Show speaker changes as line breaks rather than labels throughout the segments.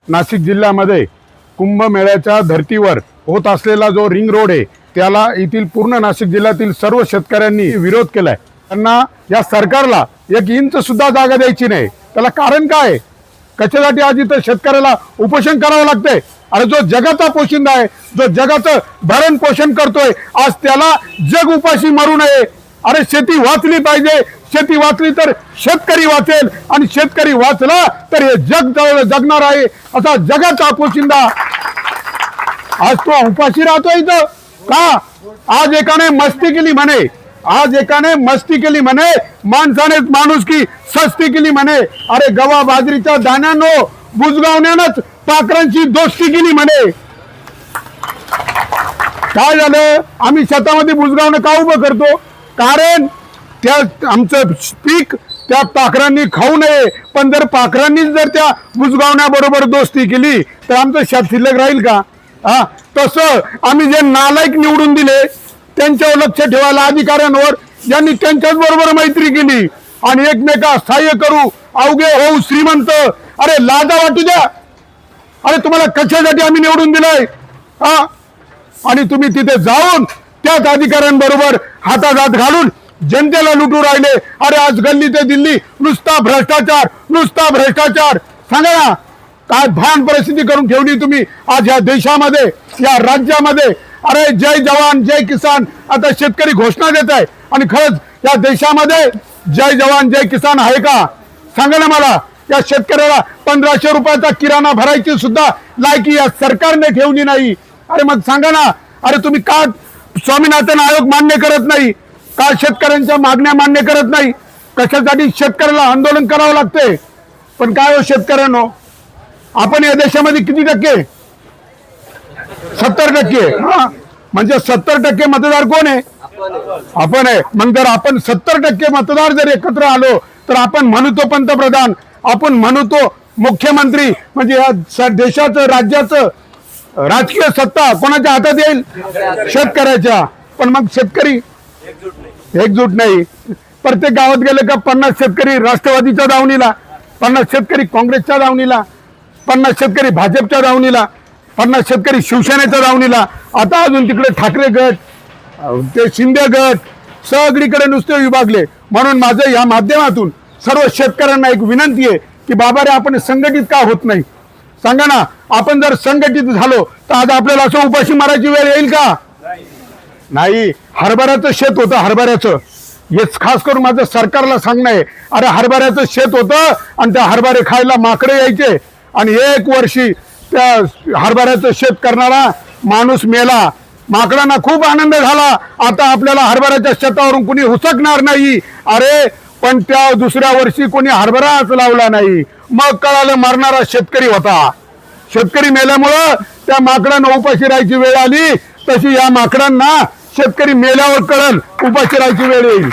नाशिक जिल्ह्यामध्ये कुंभमेळ्याच्या धर्तीवर होत असलेला जो रिंग रोड आहे त्याला येथील पूर्ण नाशिक जिल्ह्यातील सर्व शेतकऱ्यांनी विरोध केलाय। त्यांना या सरकारला एक इंच सुद्धा जागा द्यायची नाही। त्याला कारण काय आहे? कशासाठी आज इथं शेतकऱ्याला उपोषण करावं लागतंय? अरे जो जगाचा पोशिंदा आहे, जो जगाचं भरण पोषण करतोय, आज त्याला जग उपाशी मरू नये। अरे शेती वाचली पाहिजे, शेती वाचली तर शेतकरी वाचेल आणि शेतकरी वाचला तर हे जग जगणार आहे। असा जगाचा पोशिंदा आज तो उपाशी राहतो इथं का? आज एकाने मस्ती केली म्हणे, आज एकाने मस्ती केली म्हणे, माणसाने माणुसकी सस्ती केली म्हणे। अरे गवा बाजरीच्या दाण्यानो बुजगावण्यानंच पाखरांची दोस्ती केली म्हणे। काय झालं? आम्ही शेतामध्ये बुजगावणं का उभं करतो? कारण त्या आमचं पीक त्या पाखरांनी खाऊ नये। पण जर पाखरांनी जर त्या बुजगावण्याबरोबर दोस्ती केली तर आमचं शेत शिल्लक राहील का? हा, तसं आम्ही जे नालायक निवडून दिले त्यांच्यावर लक्ष ठेवायला अधिकाऱ्यांवर, ज्यांनी त्यांच्याच बरोबर मैत्री केली आणि एकमेका सहाय्य करू अवघे होऊ श्रीमंत। अरे लाजा वाटू द्या। अरे तुम्हाला कशासाठी आम्ही निवडून दिलंय? हा, आणि तुम्ही तिथे जाऊन त्याच अधिकाऱ्यांबरोबर हाताहात घालून जनतेला लुटू राहिले। अरे आज गल्ली ते दिल्ली नुसता भ्रष्टाचार, नुसता भ्रष्टाचार। सांगा ना काय भान परिस्थिती करून ठेवली तुम्ही आज या देशामध्ये, या राज्यामध्ये। अरे जय जवान जय किसान आता शेतकरी घोषणा देत आहे आणि खरंच या देशामध्ये जय जवान जय किसान आहे का? सांगा ना मला। या शेतकऱ्याला 1500 रुपयाचा किराणा भरायची सुद्धा लायकी या सरकारने ठेवली नाही। अरे मग सांगा ना, अरे तुम्ही का स्वामीनाथन आयोग मान्य करत नाही? का शेतकऱ्यांच्या मागण्या मान्य करत नाही? कशासाठी शेतकऱ्याला आंदोलन करावं लागते? पण काय हो शेतकऱ्यांनो, आपण या देशामध्ये किती टक्के? 70%। हा, म्हणजे 70% मतदार कोण आहे? आपण आहे। मग जर आपण 70% मतदार जर एकत्र आलो तर आपण म्हणतो पंतप्रधान, आपण म्हणतो मुख्यमंत्री, म्हणजे या देशाचं राज्याचं राजकीय सत्ता कोणाच्या हातात येईल? शेतकऱ्याच्या। पण मग शेतकरी एकजूट नाही। प्रत्येक गावात गेले का 50 शेतकरी राष्ट्रवादीच्या दावणीला, 50 शेतकरी काँग्रेसच्या दावणीला, 50 शेतकरी भाजपच्या दावणीला, 50 शेतकरी शिवसेनेच्या दावणीला। आता अजून तिकडे ठाकरे गट, ते शिंदे गट सगळीकडे नुसते विभागले। म्हणून माझं या माध्यमातून सर्व शेतकऱ्यांना एक विनंती आहे की बाबा रे आपण संघटित का होत नाही? सांगा ना, आपण जर संघटित झालो तर आज आपल्याला असं उपाशी मारायची वेळ येईल का? नाही। हरभऱ्याचं शेत होतं, हरभऱ्याचं, हेच खास करून माझं सरकारला सांगणं आहे। अरे हरभऱ्याचं शेत होतं आणि त्या हरभरे खायला माकडे यायचे आणि 1 वर्षी त्या हरभऱ्याचं शेत करणारा माणूस मेला। माकडांना खूप आनंद झाला, आता आपल्याला हरभऱ्याच्या शेतावरून कोणी हुसकणार नाही। अरे पण त्या दुसऱ्या वर्षी कोणी हरभराच लावला नाही। मग कळालं मरणारा शेतकरी होता। शेतकरी मेल्यामुळं त्या माकडांना उपाशी राहायची वेळ आली, तशी या माकडांना शेतकरी मेल्यावर कळल उपाशी राहायची वेळ येईल।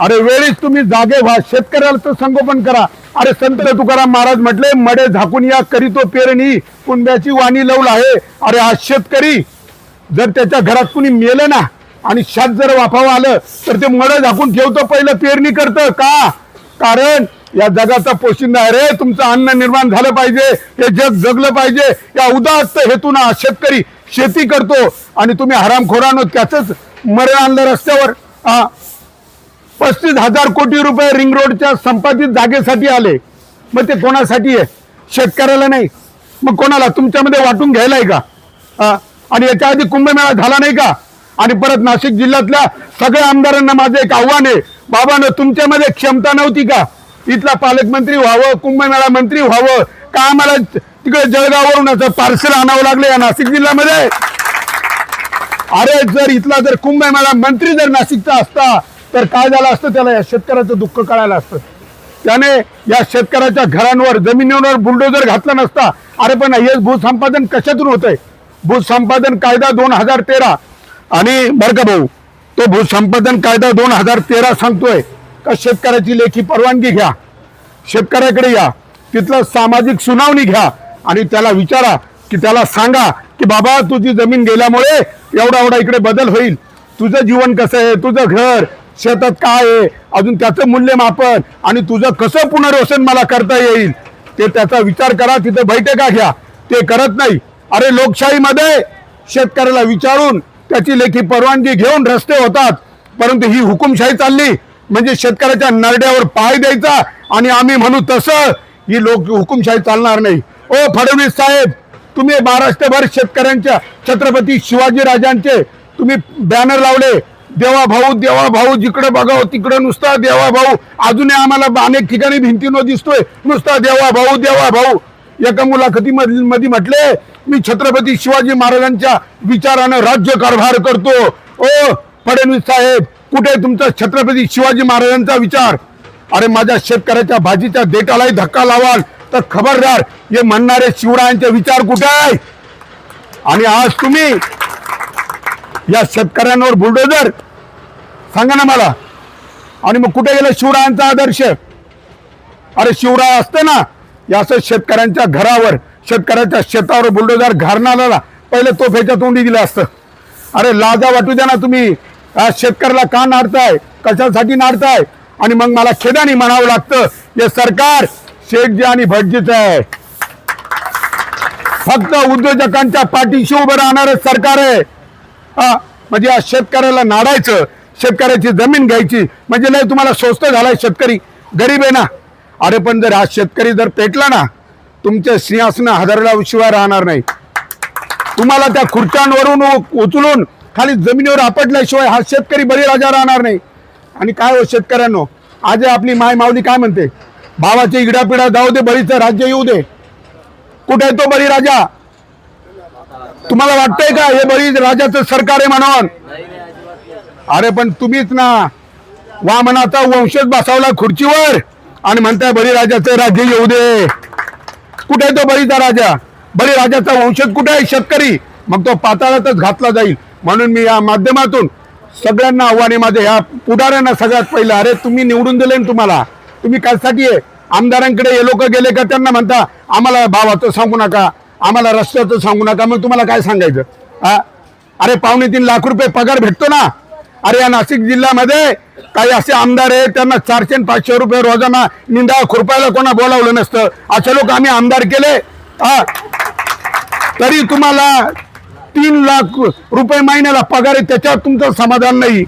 अरे वेळीच तुम्ही जागे व्हा, शेतकऱ्याचं संगोपन करा। अरे संत तुकाराम महाराज म्हटले, मडे झाकून या करीतो पेरणी, कुंब्याची वाणी लवल आहे। अरे हा शेतकरी जर त्याच्या घरात कुणी मेलं ना आणि शेत जर वाफावं आलं तर ते मड झाकून ठेवतं, पहिलं पेरणी करतं का? कारण या जगाचा पोशिंदा आहे रे। तुमचं अन्न निर्माण झालं पाहिजे, हे जग जगलं पाहिजे, या उदात्त हेतून शेतकरी शेती करतो आणि तुम्ही हरामखोरांनो त्याच मरण आणलं रस्त्यावर। 35,000 कोटी रुपये रिंग रोडच्या संपादित जागेसाठी आले। मग ते कोणासाठी आहे? शेतकऱ्याला नाही। मग कोणाला? तुमच्यामध्ये वाटून घ्यायलाय का? आणि याच्या आधी कुंभमेळा झाला नाही का? आणि परत नाशिक जिल्ह्यातल्या सगळ्या आमदारांना माझं एक आव्हान आहे, बाबांनो तुमच्यामध्ये क्षमता नव्हती का इथला पालकमंत्री व्हावं, कुंभमेळा मंत्री व्हावं? का आम्हाला तिकडे जळगाववरून याचं पार्सल आणावं लागलं या नाशिक जिल्ह्यामध्ये? अरे जर इथला जर कुंभमेळा मंत्री जर नाशिकचा असता तर काय झालं असतं? त्याला या शेतकऱ्याचं दुःख कळायला असतं। त्याने या शेतकऱ्याच्या घरांवर जमिनीवर बुलडोजर घातला नसता। अरे पण हे भूसंपादन कशातून होतंय? भूसंपादन कायदा 2013 आणि बरं का भाऊ, तो भूसंपादन कायदा 2013 सांगतोय का शेतकऱ्याची लेखी परवानगी घ्या, शेतकऱ्याकडे या, तिथलं सामाजिक सुनावणी घ्या आणि त्याला विचारा की त्याला सांगा की बाबा तुझी जमीन गेल्यामुळे एवढा एवढा इकडे बदल होईल, तुझं जीवन कसं आहे, तुझं घर शेतात काय आहे, अजून त्याचं मूल्यमापन आणि तुझं कसं पुनर्वसन मला करता येईल ते त्याचा विचार करा, तिथे बैठका घ्या, ते करत नाही. अरे लोकशाहीमध्ये शेतकऱ्याला विचारून त्याची लेखी परवानगी घेऊन रस्ते होतात, परंतु ही हुकुमशाही चालली म्हणजे शेतकऱ्याच्या नरड्यावर पाय द्यायचा आणि आम्ही म्हणू तसं, ही हुकुमशाही चालणार नाही. ओ फडणवीस साहेब, तुम्ही महाराष्ट्रभर शेतकऱ्यांच्या छत्रपती शिवाजी राजांचे तुम्ही बॅनर लावले, देवा भाऊ देवा भाऊ, जिकडे बघाव तिकडे नुसता देवा भाऊ. अजूनही आम्हाला अनेक ठिकाणी भिंतीनं दिसतोय नुसता देवा भाऊ देवा भाऊ. एका मुलाखतीमध्ये म्हटले, मी छत्रपती शिवाजी महाराजांच्या विचारानं राज्यकारभार करतो. ओ फडणवीस साहेब, कुठे तुमचा छत्रपती शिवाजी महाराजांचा विचार? अरे माझ्या शेतकऱ्याच्या भाजीच्या देठालाही धक्का लावाल तर खबरदार, हे म्हणणारे शिवरायांचे विचार कुठे आहे? आणि आज तुम्ही या शेतकऱ्यांवर बुलडोजर सांगा ना मला. आणि मग कुठे गेलं शिवरायांचा आदर्श? अरे शिवराय असते ना, या असं शेतकऱ्यांच्या घरावर शेतकऱ्याच्या शेतावर बुलडोजर घालणाऱ्याला पहिले तोफेच्या तोंडी दिलं असतं. अरे लाजा वाटू द्या ना, तुम्ही शेतकऱ्याला का नाडताय, कशासाठी नाडताय? आणि मग मला खेदाने म्हणावं लागतं, हे सरकार शेठजी आणि भटजीच आहे. फक्त उद्योजकांच्या पाठीशी उभं राहणारं सरकार आहे. म्हणजे या शेतकऱ्याला नाडायचं, शेतकऱ्याची जमीन घ्यायची म्हणजे नाही तुम्हाला स्वस्त झालाय, शेतकरी गरीब आहे ना. अरे पण जर हा शेतकरी जर पेटला ना, तुमच्या सिंहासन हादरल्याशिवाय राहणार नाही. तुम्हाला त्या खुर्च्यांवरून उचलून खाली जमिनीवर आपटल्याशिवाय हा शेतकरी बळीराजा राहणार नाही. आणि काय हो शेतकऱ्यांनो, आज आपली माय माऊली काय म्हणते, भावाची इगडापिडा जाऊ दे, बळीचं राज्य येऊ दे. कुठे आहे तो बळीराजा? तुम्हाला वाटतंय का हे बळीराजाचं सरकार आहे म्हणून? अरे पण तुम्हीच ना वामनाचा वंशज बसवला खुर्चीवर आणि म्हणताय बळीराजाचं राज्य येऊ दे. कुठे आहे तो बळीचा राजा? बळीराजाचा वंशज कुठे आहे? शेतकरी. मग तो पाताळातच घातला जाईल. म्हणून मी या माध्यमातून सगळ्यांना आव्हान आहे माझे, ह्या पुढाऱ्यांना सगळ्यात पहिलं, अरे तुम्ही निवडून दिले ना, तुम्हाला तुम्ही कशासाठी आहे? आमदारांकडे हे लोक गेले का त्यांना म्हणता आम्हाला भावाचं सांगू नका, आम्हाला रस्त्याचं सांगू नका. मग तुम्हाला काय सांगायचं? अरे 2.25 लाख रुपये पगार भेटतो ना. अरे या नाशिक जिल्ह्यामध्ये काही असे आमदार आहेत, त्यांना 400 आणि 500 रुपये रोजाना निंदा खुरपायला कोणा बोलावलं नसतं. असे लोक आम्ही आमदार केले. तरी तुम्हाला 3 लाख रुपये महिन्याला पगार आहे, त्याच्यावर तुमचं समाधान नाही.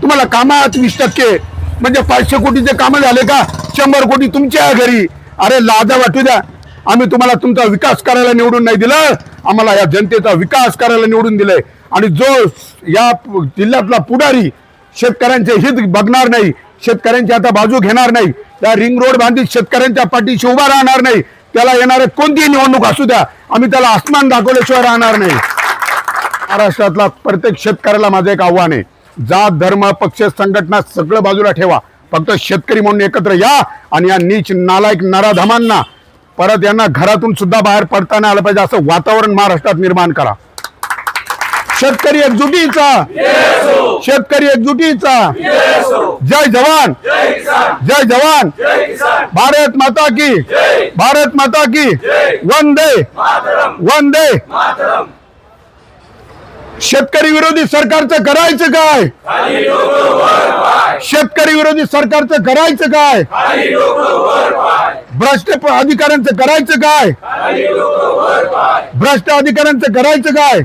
तुम्हाला कामात 20% म्हणजे 500 कोटीचे कामं झाले का? 100 कोटी तुमच्या घरी. अरे लाजा वाटू द्या. आम्ही तुम्हाला तुमचा विकास करायला निवडून नाही दिलं, आम्हाला या जनतेचा विकास करायला निवडून दिलंय. आणि जो या जिल्ह्यातला पुढारी शेतकऱ्यांचे हित बघणार नाही, शेतकऱ्यांची आता बाजू घेणार नाही, या रिंग रोड बांधित शेतकऱ्यांच्या पाठीशी उभा राहणार नाही, त्याला येणारे कोणतीही निवडणूक असू द्या, आम्ही त्याला आसमान दाखवल्याशिवाय राहणार नाही. महाराष्ट्रातला प्रत्येक शेतकऱ्याला माझं एक आव्हान आहे, जात धर्म पक्ष संघटना सगळं बाजूला ठेवा, फक्त शेतकरी म्हणून एकत्र या आणि या नीच नालायक नराधमांना परत यांना घरातून सुद्धा बाहेर पडताना आलं पाहिजे असं वातावरण महाराष्ट्रात निर्माण करा. शेतकरी एकजुटीचा, शेतकरी एकजुटीचा. जय जवान, जय जवान, भारत माता की, भारत माता की, वंदे वंदे. शेतकरी विरोधी सरकारचं करायचं काय? शेतकरी विरोधी सरकारचं करायचं काय? भ्रष्ट अधिकाऱ्यांचं करायचं काय? भ्रष्ट अधिकाऱ्यांचं करायचं काय?